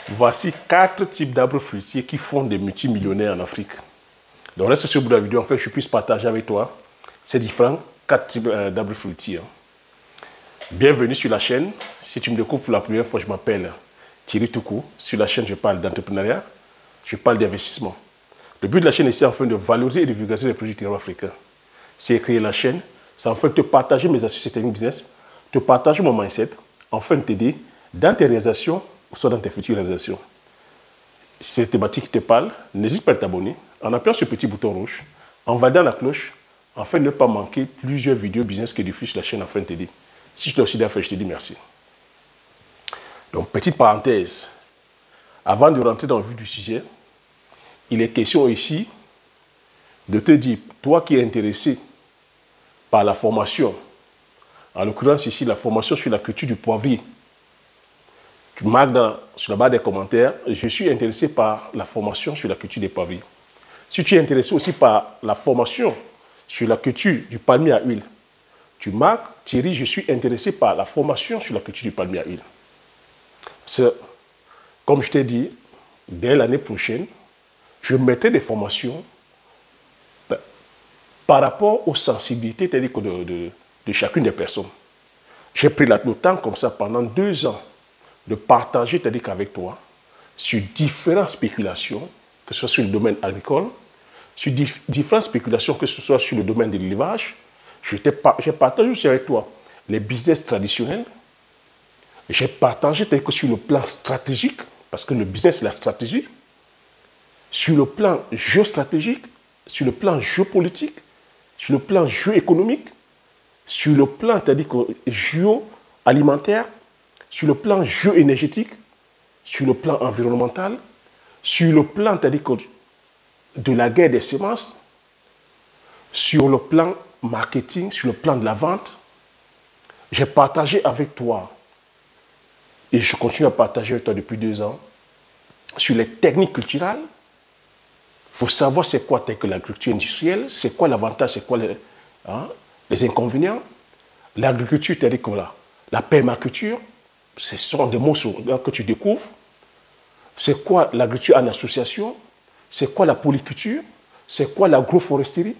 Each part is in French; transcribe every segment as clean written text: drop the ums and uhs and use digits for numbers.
Voici 4 types d'arbres fruitiers qui font des multimillionnaires en Afrique. Donc reste sur le bout de la vidéo, en fait, je puisse partager avec toi ces différents 4 types d'arbres fruitiers. Bienvenue sur la chaîne. Si tu me découvres pour la première fois, je m'appelle Thierry Toukou. Sur la chaîne, je parle d'entrepreneuriat, je parle d'investissement. Le but de la chaîne est enfin de valoriser et de vulgariser les produits africains. C'est créer la chaîne, c'est enfin de te partager mes astuces et techniques business, te partager mon mindset, enfin de t'aider dans tes réalisations ou soit dans tes futures réalisations. Si cette thématique te parle, n'hésite pas à t'abonner en appuyant sur le petit bouton rouge, en validant la cloche, afin de ne pas manquer plusieurs vidéos business que diffuse la chaîne afin de t'aider. Si tu l'as aussi déjà fait, je te dis merci. Donc, petite parenthèse, avant de rentrer dans le vif du sujet, il est question ici de te dire, toi qui es intéressé par la formation, en l'occurrence ici la formation sur la culture du poivrier, tu marques sur la barre des commentaires, je suis intéressé par la formation sur la culture des poivriers. Si tu es intéressé aussi par la formation sur la culture du palmier à huile, tu marques, Thierry, je suis intéressé par la formation sur la culture du palmier à huile. Comme je t'ai dit, dès l'année prochaine, je mettrai des formations par rapport aux sensibilités de chacune des personnes. J'ai pris le temps comme ça pendant 2 ans de partager avec toi sur différentes spéculations, que ce soit sur le domaine agricole, sur différentes spéculations, que ce soit sur le domaine de l'élevage. J'ai partagé aussi avec toi les business traditionnels. J'ai partagé sur le plan stratégique, parce que le business, c'est la stratégie, sur le plan géostratégique, sur le plan géopolitique, sur le plan géoéconomique, sur le plan, géoalimentaire, sur le plan géoénergétique, sur le plan environnemental, sur le plan, de la guerre des semences, sur le plan marketing, sur le plan de la vente. J'ai partagé avec toi, et je continue à partager avec toi depuis 2 ans, sur les techniques culturelles. Il faut savoir c'est quoi l'agriculture industrielle, c'est quoi l'avantage, c'est quoi les inconvénients. L'agriculture, la permaculture, ce sont des mots que tu découvres. C'est quoi l'agriculture en association? C'est quoi la polyculture? C'est quoi l'agroforesterie?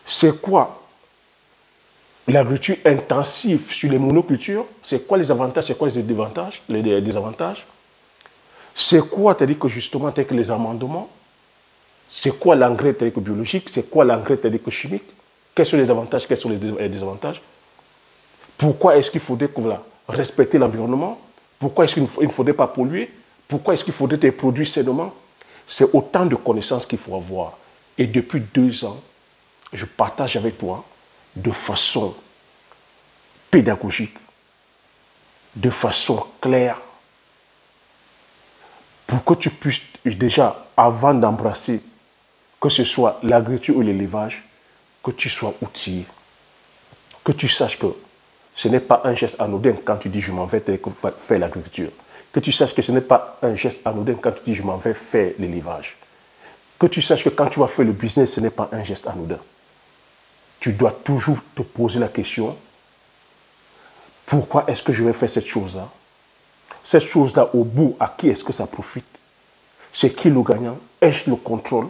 C'est quoi l'agriculture intensive sur les monocultures? C'est quoi les avantages? C'est quoi les désavantages? C'est quoi, justement, les amendements? C'est quoi l'engrais biologique? C'est quoi l'engrais chimique? Quels sont les avantages? Quels sont les désavantages? Pourquoi est-ce qu'il faudrait respecter l'environnement? Pourquoi est-ce qu'il ne faudrait pas polluer? Pourquoi est-ce qu'il faudrait des produits sainement? C'est autant de connaissances qu'il faut avoir. Et depuis 2 ans, je partage avec toi de façon pédagogique, de façon claire, pour que tu puisses déjà, avant d'embrasser, que ce soit l'agriculture ou l'élevage, que tu sois outillé, que tu saches que ce n'est pas un geste anodin quand tu dis je m'en vais faire l'agriculture, que tu saches que ce n'est pas un geste anodin quand tu dis je m'en vais faire l'élevage, que tu saches que quand tu vas faire le business, ce n'est pas un geste anodin. Tu dois toujours te poser la question, pourquoi est-ce que je vais faire cette chose-là? Cette chose-là, au bout, à qui est-ce que ça profite? C'est qui le gagnant? Ai-je le contrôle?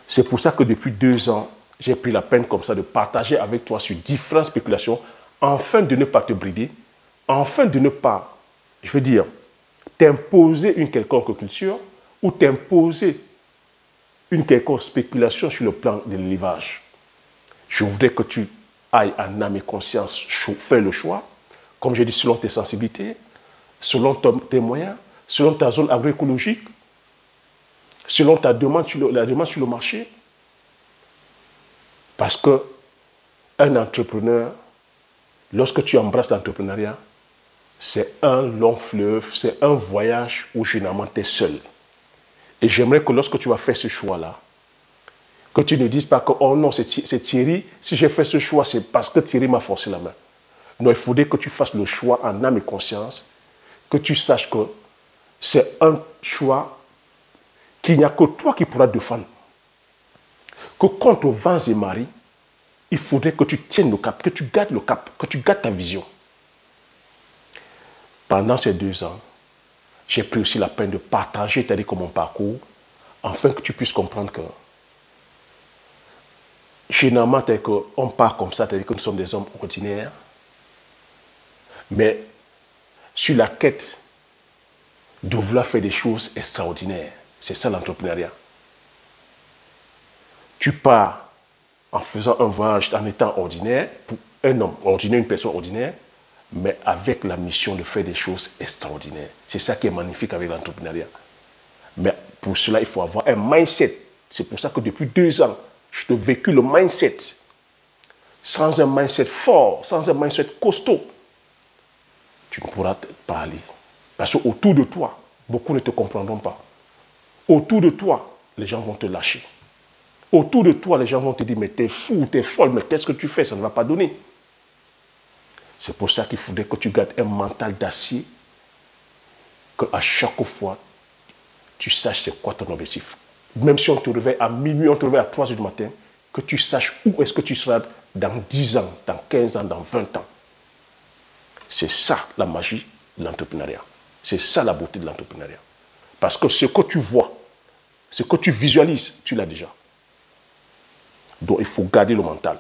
C'est pour ça que depuis 2 ans, j'ai pris la peine comme ça de partager avec toi sur différentes spéculations, afin de ne pas te brider, afin de ne pas, je veux dire, t'imposer une quelconque culture ou t'imposer une quelconque spéculation sur le plan de l'élevage. Je voudrais que tu ailles en âme et conscience faire le choix, comme j'ai dit, selon tes sensibilités, selon tes moyens, selon ta zone agroécologique, selon la demande sur le marché. Parce qu'un entrepreneur, lorsque tu embrasses l'entrepreneuriat, c'est un long fleuve, c'est un voyage où généralement tu es seul. Et j'aimerais que lorsque tu vas faire ce choix-là, que tu ne dises pas que oh non, c'est Thierry, si j'ai fait ce choix, c'est parce que Thierry m'a forcé la main. Non, il faudrait que tu fasses le choix en âme et conscience, que tu saches que c'est un choix qu'il n'y a que toi qui pourras défendre. Que contre vents et marées, il faudrait que tu tiennes le cap, que tu gardes le cap, que tu gardes ta vision. Pendant ces 2 ans, j'ai pris aussi la peine de partager, c'est-à-dire mon parcours, afin que tu puisses comprendre que généralement, on part comme ça, c'est-à-dire que nous sommes des hommes ordinaires, mais sur la quête de vouloir faire des choses extraordinaires. C'est ça l'entrepreneuriat. Tu pars en faisant un voyage en étant ordinaire, pour un homme ordinaire, une personne ordinaire, mais avec la mission de faire des choses extraordinaires. C'est ça qui est magnifique avec l'entrepreneuriat. Mais pour cela, il faut avoir un mindset. C'est pour ça que depuis 2 ans, je te vécu le mindset. Sans un mindset fort, sans un mindset costaud, tu ne pourras pas aller. Parce qu'autour de toi, beaucoup ne te comprendront pas. Autour de toi, les gens vont te lâcher. Autour de toi, les gens vont te dire, mais t'es fou, t'es folle, mais qu'est-ce que tu fais? Ça ne va pas donner. C'est pour ça qu'il faudrait que tu gardes un mental d'acier, qu'à chaque fois, tu saches c'est quoi ton objectif. Même si on te réveille à minuit, on te réveille à 3 heures du matin, que tu saches où est-ce que tu seras dans 10 ans, dans 15 ans, dans 20 ans. C'est ça la magie de l'entrepreneuriat. C'est ça la beauté de l'entrepreneuriat. Parce que ce que tu vois, ce que tu visualises, tu l'as déjà. Donc il faut garder le mental.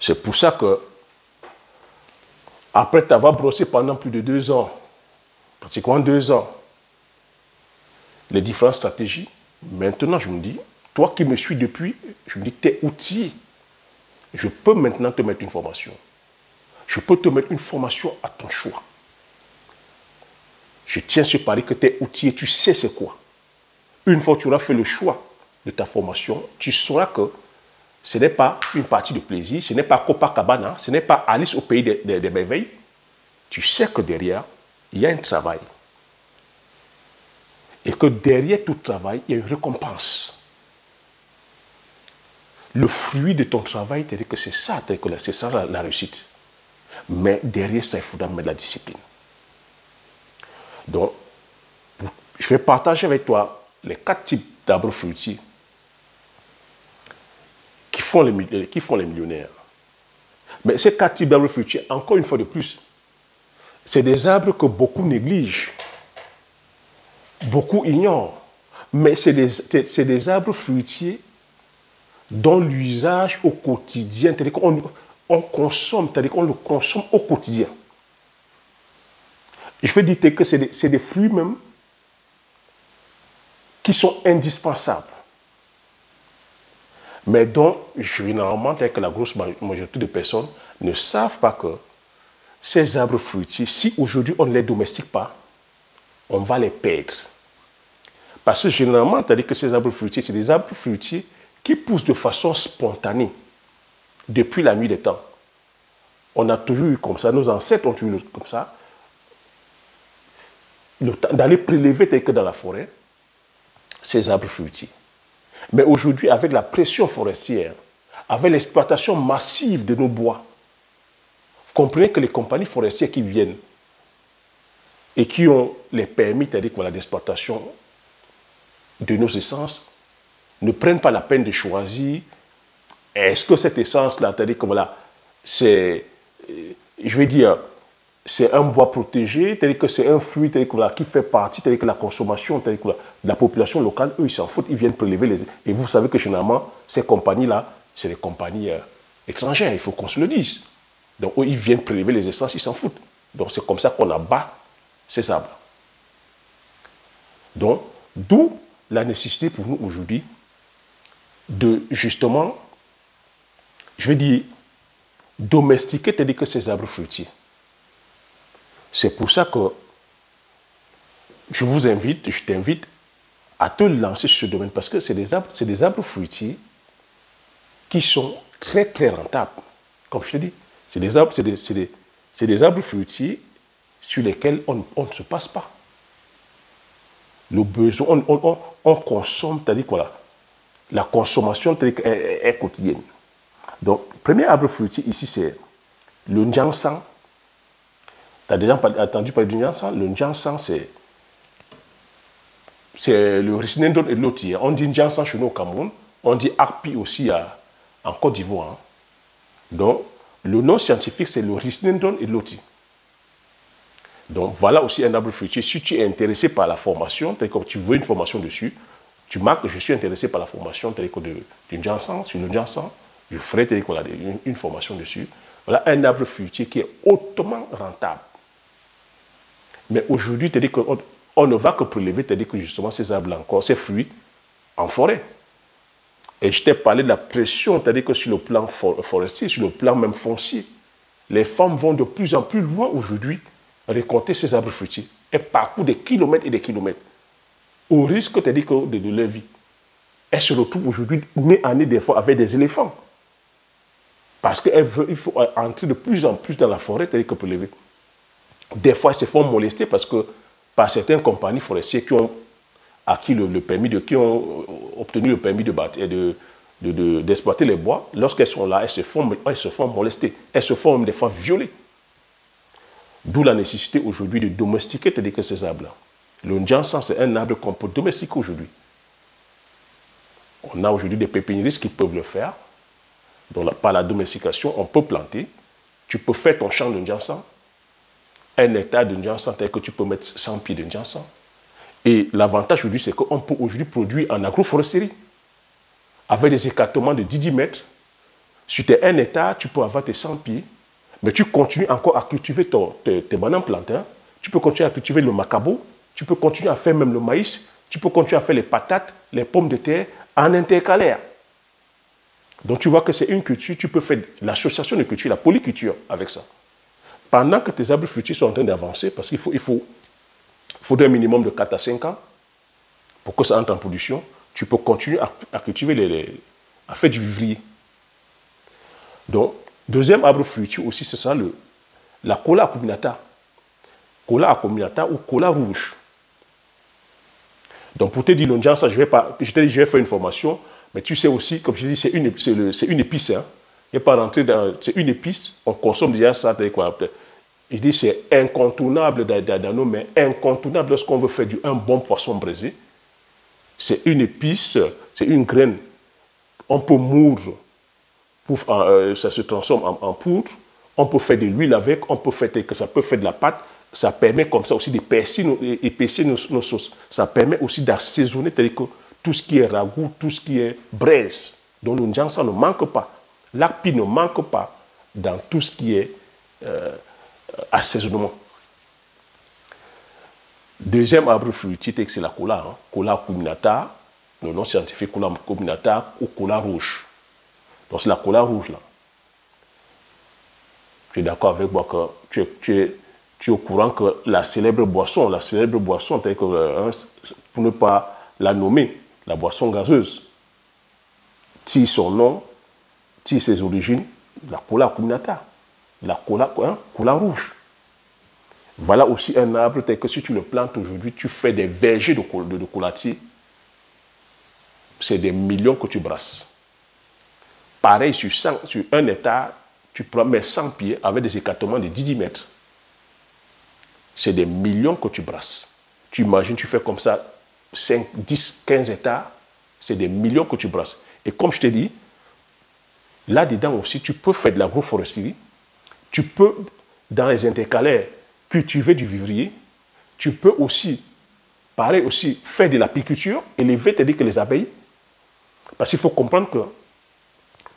C'est pour ça que, après t'avoir brossé pendant plus de 2 ans, pratiquement 2 ans, les différentes stratégies, maintenant je me dis, toi qui me suis depuis, je me dis, tu es outillé. Je peux maintenant te mettre une formation. Je peux te mettre une formation à ton choix. Je tiens ce pari que tu es outillé, tu sais c'est quoi. Une fois que tu auras fait le choix de ta formation, tu sauras que ce n'est pas une partie de plaisir, ce n'est pas Copacabana, ce n'est pas Alice au pays des merveilles. Tu sais que derrière, il y a un travail. Et que derrière tout travail, il y a une récompense. Le fruit de ton travail, c'est-à-dire que c'est ça, c'est ça la réussite. Mais derrière ça, il faudra mettre la discipline. Donc, je vais partager avec toi les 4 types d'arbres fruitiers qui font les millionnaires. Mais ces 4 types d'arbres fruitiers, encore une fois de plus, c'est des arbres que beaucoup négligent, beaucoup ignorent. Mais c'est des arbres fruitiers dont l'usage au quotidien, c'est-à-dire qu'on consomme, c'est-à-dire qu'on le consomme au quotidien. Je vais dire que c'est des fruits même qui sont indispensables. Mais dont, généralement, que la grosse majorité de personnes ne savent pas que ces arbres fruitiers, si aujourd'hui on ne les domestique pas, on va les perdre. Parce que généralement, c'est-à-dire que ces arbres fruitiers, c'est des arbres fruitiers qui poussent de façon spontanée depuis la nuit des temps. On a toujours eu comme ça, nos ancêtres ont toujours eu comme ça, d'aller prélever tel que dans la forêt ces arbres fruitiers. Mais aujourd'hui, avec la pression forestière, avec l'exploitation massive de nos bois, vous comprenez que les compagnies forestières qui viennent et qui ont les permis, c'est-à-dire d'exploitation de nos essences, ne prennent pas la peine de choisir est-ce que cette essence-là, c'est-à-dire que voilà, c'est, je vais dire, c'est un bois protégé, c'est-à-dire que c'est un fruit qui fait partie, c'est-à-dire que la consommation, c'est-à-dire que la population locale, eux, ils s'en foutent, ils viennent prélever les... Et vous savez que généralement, ces compagnies-là, c'est des compagnies étrangères, il faut qu'on se le dise. Donc, eux, ils viennent prélever les essences, ils s'en foutent. Donc, c'est comme ça qu'on abat ces arbres. Donc, d'où la nécessité pour nous aujourd'hui de, justement, je vais dire, domestiquer, c'est-à-dire que ces arbres fruitiers. C'est pour ça que je vous invite, je t'invite à te lancer sur ce domaine parce que c'est des arbres fruitiers qui sont très très rentables. Comme je te dis, c'est des arbres fruitiers sur lesquels on ne se passe pas. Le besoin, on consomme, c'est-à-dire quoi, la consommation est quotidienne. Donc, le premier arbre fruitier ici, c'est le Njianshan. Tu as déjà entendu parler du Njianshan? Le Njianshan, c'est le Ricinendron et l'Oti. On dit Njianshan chez nous au Cameroun. On dit Arpi aussi en Côte d'Ivoire. Donc, le nom scientifique, c'est le Ricinendron et l'Oti. Donc voilà aussi un arbre fruitier. Si tu es intéressé par la formation, que tu veux une formation dessus, tu marques que je suis intéressé par la formation du Jansan, sur le Jansan, je ferai une formation dessus. Voilà un arbre fruitier qui est hautement rentable. Mais aujourd'hui, on ne va que prélever, que justement ces arbres encore, ces fruits, en forêt. Et je t'ai parlé de la pression, c'est-à-dire que sur le plan forestier, sur le plan même foncier, les femmes vont de plus en plus loin aujourd'hui récolter ces arbres fruitiers. Elles parcourent des kilomètres et des kilomètres, au risque de leur vie. Elles se retrouvent aujourd'hui, nez à nez, des fois, avec des éléphants. Parce qu'il faut entrer de plus en plus dans la forêt, c'est-à-dire que pour lever. Des fois, elles se font molester parce que par certaines compagnies forestières qui ont acquis qui ont obtenu le permis d'exploiter les bois, lorsqu'elles sont là, elles se font molester. Elles se font même des fois violer. D'où la nécessité aujourd'hui de domestiquer, c'est-à-dire que ces arbres-là. Le Jansan, c'est un arbre qu'on peut domestiquer aujourd'hui. On a aujourd'hui des pépiniéristes qui peuvent le faire. Donc, par la domestication, on peut planter. Tu peux faire ton champ de Jansan. 1 hectare de Jansan, c'est-à-dire que tu peux mettre 100 pieds de Jansan. Et l'avantage aujourd'hui, c'est qu'on peut aujourd'hui produire en agroforesterie. Avec des écartements de 10 mètres, sur tes 1 hectare, tu peux avoir tes 100 pieds, mais tu continues encore à cultiver tes bananes plantains, tu peux continuer à cultiver le macabo, tu peux continuer à faire même le maïs, tu peux continuer à faire les patates, les pommes de terre en intercalaire. Donc tu vois que c'est une culture, tu peux faire l'association de culture, la polyculture avec ça. Pendant que tes arbres fruitiers sont en train d'avancer, parce qu'il faudrait un minimum de 4 à 5 ans pour que ça entre en production, tu peux continuer à cultiver, à faire du vivrier. Donc, deuxième arbre fruitier aussi, c'est ça, la cola acuminata. Cola acuminata ou cola rouge. Donc, pour te dire, le Jansan, je t'ai dit, je vais faire une formation, mais tu sais aussi, comme je dis, c'est une épice. Hein. Il n'y a pas rentrer dans. C'est une épice, on consomme déjà ça. Je dis, c'est incontournable dans nos mains, incontournable lorsqu'on veut faire un bon poisson braisé. C'est une épice, c'est une graine. On peut moudre, ça se transforme en poudre. On peut faire de l'huile avec, on peut faire que ça peut faire de la pâte. Ça permet comme ça aussi d'épaissir nos sauces. Ça permet aussi d'assaisonner, c'est-à-dire que tout ce qui est ragoût, tout ce qui est braise, dont le Jansan ne manque pas. L'API ne manque pas dans tout ce qui est assaisonnement. Deuxième arbre fruitier, c'est la cola. Hein. Cola acuminata, le nom scientifique cola acuminata ou cola rouge. Donc c'est la cola rouge là. Tu es d'accord avec moi que tu es au courant que la célèbre boisson, pour ne pas la nommer, la boisson gazeuse, tire son nom, tire ses origines, la cola acuminata, la cola rouge. Voilà aussi un arbre tel que si tu le plantes aujourd'hui, tu fais des vergers de colatiers. C'est des millions que tu brasses. Pareil, sur 1 hectare, tu mets 100 pieds avec des écartements de 10 mètres. C'est des millions que tu brasses. Tu imagines, tu fais comme ça 5, 10, 15 hectares, c'est des millions que tu brasses. Et comme je t'ai dit, là-dedans aussi, tu peux faire de l'agroforesterie, tu peux, dans les intercalaires, cultiver du vivrier, tu peux aussi, pareil aussi, faire de l'apiculture, élever, c'est-à-dire que les abeilles, parce qu'il faut comprendre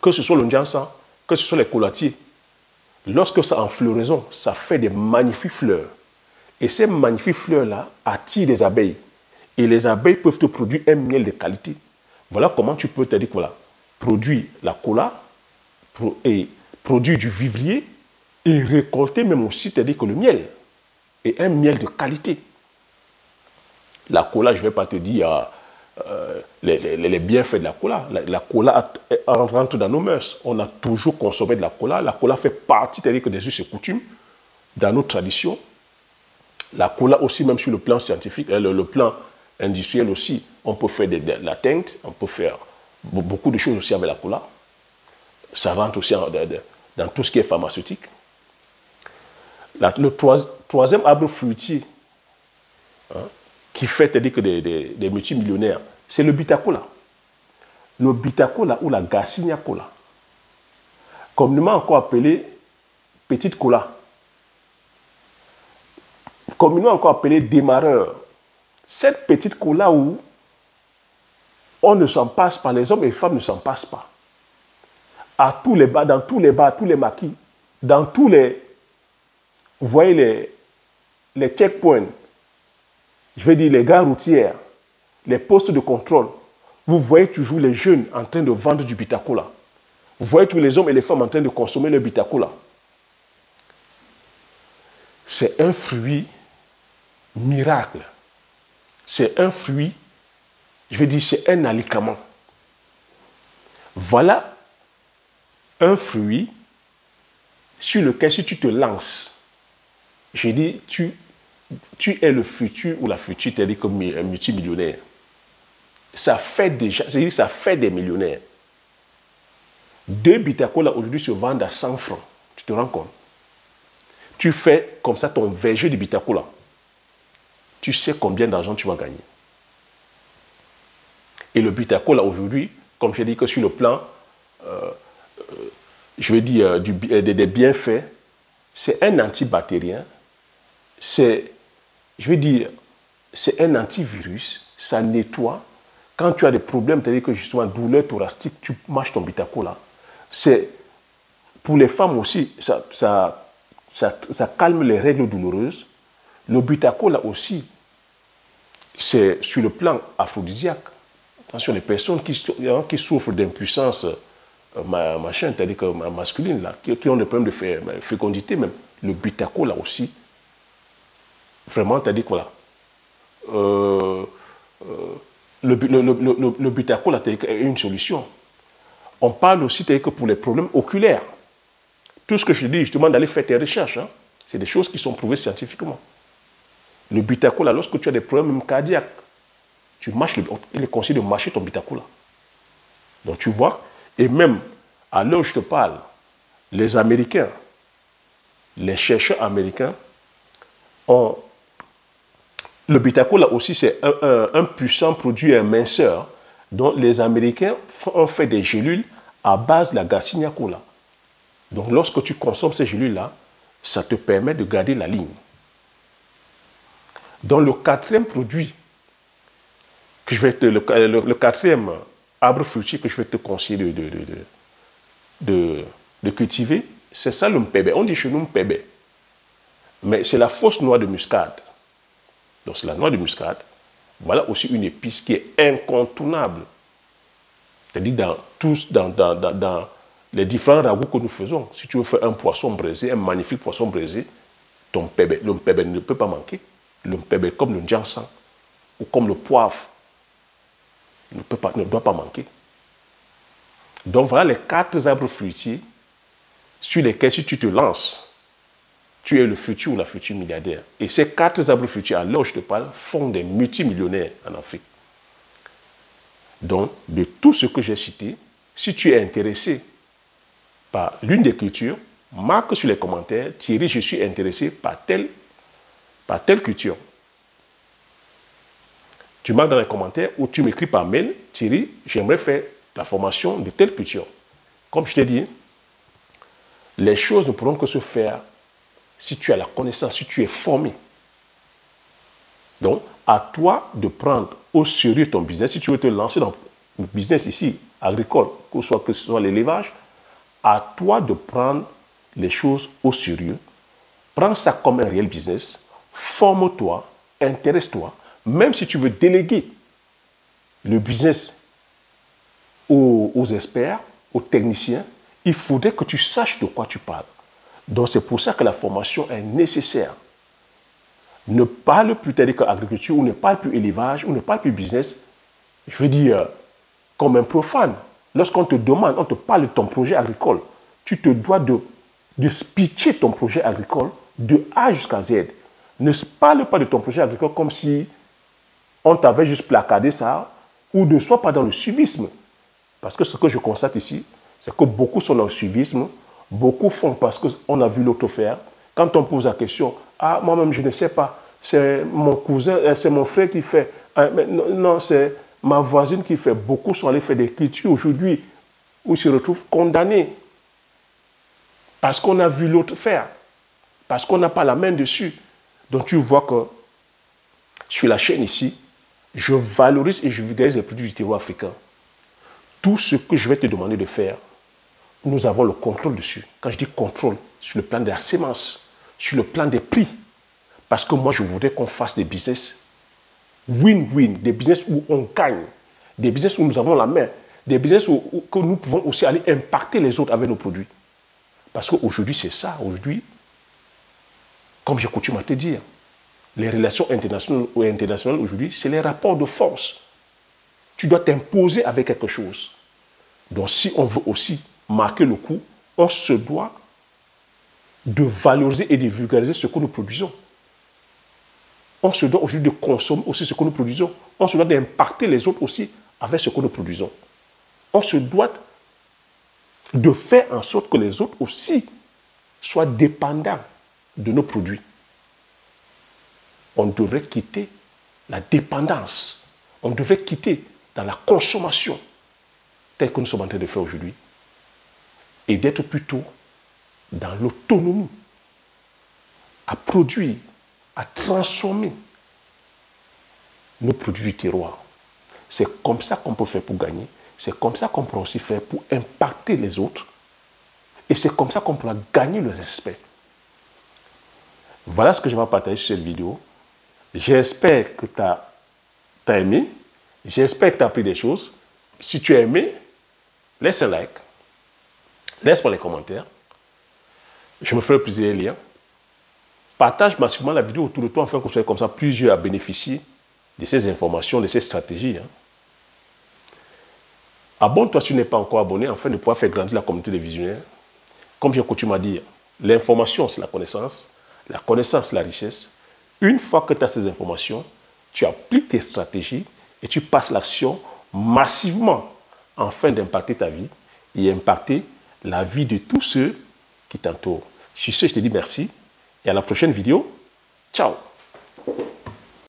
que ce soit le Jansan, que ce soit les colatiers, lorsque ça en floraison, ça fait des magnifiques fleurs. Et ces magnifiques fleurs-là attirent les abeilles. Et les abeilles peuvent te produire un miel de qualité. Voilà comment tu peux te dire que voilà, produire la cola, et produire du vivrier, et récolter même aussi, c'est-à-dire que le miel. Et un miel de qualité. La cola, je ne vais pas te dire les bienfaits de la cola. La cola rentre dans nos mœurs. On a toujours consommé de la cola. La cola fait partie, c'est-à-dire que des us et coutumes, dans nos traditions. La cola aussi, même sur le plan scientifique, le plan industriel aussi, on peut faire de la teinte, on peut faire beaucoup de choses aussi avec la cola. Ça rentre aussi dans tout ce qui est pharmaceutique. Le troisième arbre fruitier, hein, qui fait dire que des multimillionnaires, c'est le bitacola. Le bitacola ou la garcinia cola, communément encore appelé petite cola. communément encore appelée démarreur. Cette petite cola où on ne s'en passe pas, les hommes et les femmes ne s'en passent pas. À tous les bars, dans tous les bars, tous les maquis, dans tous les... Vous voyez les checkpoints, je vais dire les gares routières, les postes de contrôle, vous voyez toujours les jeunes en train de vendre du Bitacola. Vous voyez tous les hommes et les femmes en train de consommer le Bitacola. C'est un fruit miracle. C'est un fruit, je vais dire, c'est un alicament. Voilà un fruit sur lequel, si tu te lances, je dis, tu es le futur ou la future, c'est-à-dire comme un multimillionnaire. Ça fait déjà, c'est-à-dire ça fait des millionnaires. 2 Bitacola aujourd'hui se vendent à 100 francs. Tu te rends compte? Tu fais comme ça ton verger de Bitacola. Tu sais combien d'argent tu vas gagner. Et le Bitacola aujourd'hui, comme je dis que sur le plan, je vais dire, des bienfaits, c'est un antibactérien, c'est, je vais dire, c'est un antivirus, ça nettoie. Quand tu as des problèmes, c'est-à-dire que justement, douleur thoracique, tu mâches ton Bitacola. C'est, pour les femmes aussi, ça calme les règles douloureuses. Le Bitacola aussi, c'est sur le plan aphrodisiaque. Attention, les personnes qui souffrent d'impuissance machin, c'est-à-dire que masculine, là, qui ont des problèmes de fécondité même, le Bitacola aussi, vraiment, c'est-à-dire que voilà, le Bitacola est une solution. On parle aussi que pour les problèmes oculaires. Tout ce que je dis, justement, d'aller faire tes recherches, hein, c'est des choses qui sont prouvées scientifiquement. Le Bitacola, lorsque tu as des problèmes cardiaques, tu mâches, il est conseillé de mâcher ton Bitacola. Donc tu vois, et même à l'heure où je te parle, les Américains, les chercheurs américains ont... Le Bitacola aussi, c'est un puissant produit minceur dont les Américains ont fait des gélules à base de la Garcinia Cola. Donc, lorsque tu consommes ces gélules-là, ça te permet de garder la ligne. Dans le quatrième produit, que je vais le quatrième arbre fruitier que je vais te conseiller de cultiver, c'est ça le mpébé. On dit chez nous mpébé. Mais c'est la fausse noix de muscade. Donc, c'est la noix de muscade. Voilà aussi une épice qui est incontournable. C'est-à-dire dans les différents ragoûts que nous faisons. Si tu veux faire un poisson braisé, un magnifique poisson braisé, le mpébé ne peut pas manquer. Le mpébé, comme le jansan ou comme le poivre, ne doit pas manquer. Donc voilà les 4 arbres fruitiers sur lesquels, si tu te lances, tu es le futur ou la future milliardaire. Et ces 4 arbres fruitiers, à l'heure où je te parle, font des multimillionnaires en Afrique. Donc, de tout ce que j'ai cité, si tu es intéressé par l'une des cultures, marque sur les commentaires, Thierry, je suis intéressé par telle culture. Tu marques dans les commentaires ou tu m'écris par mail, Thierry, j'aimerais faire la formation de telle culture. Comme je t'ai dit, les choses ne pourront que se faire si tu as la connaissance, si tu es formé. Donc, à toi de prendre au sérieux ton business. Si tu veux te lancer dans le business ici, agricole, que ce soit l'élevage, à toi de prendre les choses au sérieux. Prends ça comme un réel business. Forme-toi, intéresse-toi. Même si tu veux déléguer le business aux experts, aux techniciens, il faudrait que tu saches de quoi tu parles. Donc c'est pour ça que la formation est nécessaire. Ne parle plus agriculture, ou ne parle plus élevage, ou ne parle plus business, je veux dire, comme un profane. Lorsqu'on te demande, on te parle de ton projet agricole, tu te dois de pitcher ton projet agricole de A jusqu'à Z. Ne parle pas de ton projet agricole comme si on t'avait juste placardé ça, ou ne sois pas dans le suivisme. Parce que ce que je constate ici, c'est que beaucoup sont dans le suivisme, beaucoup font parce qu'on a vu l'autre faire. Quand on pose la question, ah, moi-même je ne sais pas, c'est mon cousin, c'est mon frère qui fait, non, c'est ma voisine qui fait. Beaucoup sont allés faire des cultures aujourd'hui où ils se retrouvent condamnés parce qu'on a vu l'autre faire, parce qu'on n'a pas la main dessus. Donc tu vois que sur la chaîne ici, je valorise et je vulgarise les produits du terroir africain. Tout ce que je vais te demander de faire, nous avons le contrôle dessus. Quand je dis contrôle, sur le plan de la sémence, sur le plan des prix. Parce que moi, je voudrais qu'on fasse des business win-win, des business où on gagne, des business où nous avons la main, des business où nous pouvons aussi aller impacter les autres avec nos produits. Parce qu'aujourd'hui, c'est ça. Aujourd'hui, comme j'ai coutume à te dire, les relations internationales aujourd'hui, c'est les rapports de force. Tu dois t'imposer avec quelque chose. Donc, si on veut aussi marquer le coup, on se doit de valoriser et de vulgariser ce que nous produisons. On se doit aujourd'hui de consommer aussi ce que nous produisons. On se doit d'impacter les autres aussi avec ce que nous produisons. On se doit de faire en sorte que les autres aussi soient dépendants de nos produits. On devrait quitter la dépendance. On devrait quitter dans la consommation telle que nous sommes en train de faire aujourd'hui et d'être plutôt dans l'autonomie à produire, à transformer nos produits du terroir. C'est comme ça qu'on peut faire pour gagner. C'est comme ça qu'on peut aussi faire pour impacter les autres. Et c'est comme ça qu'on pourra gagner le respect. Voilà ce que je vais partager sur cette vidéo. J'espère que tu as aimé. J'espère que tu as appris des choses. Si tu as aimé, laisse un like. Laisse-moi les commentaires. Je me ferai plaisir de lire. Partage massivement la vidéo autour de toi afin qu'on soit comme ça plusieurs à bénéficier de ces informations, de ces stratégies. Abonne-toi si tu n'es pas encore abonné afin de pouvoir faire grandir la communauté des visionnaires. Comme j'ai coutume à dire, l'information c'est la connaissance la richesse. Une fois que tu as ces informations, tu appliques tes stratégies et tu passes l'action massivement afin d'impacter ta vie et impacter la vie de tous ceux qui t'entourent. Sur ce, je te dis merci et à la prochaine vidéo. Ciao!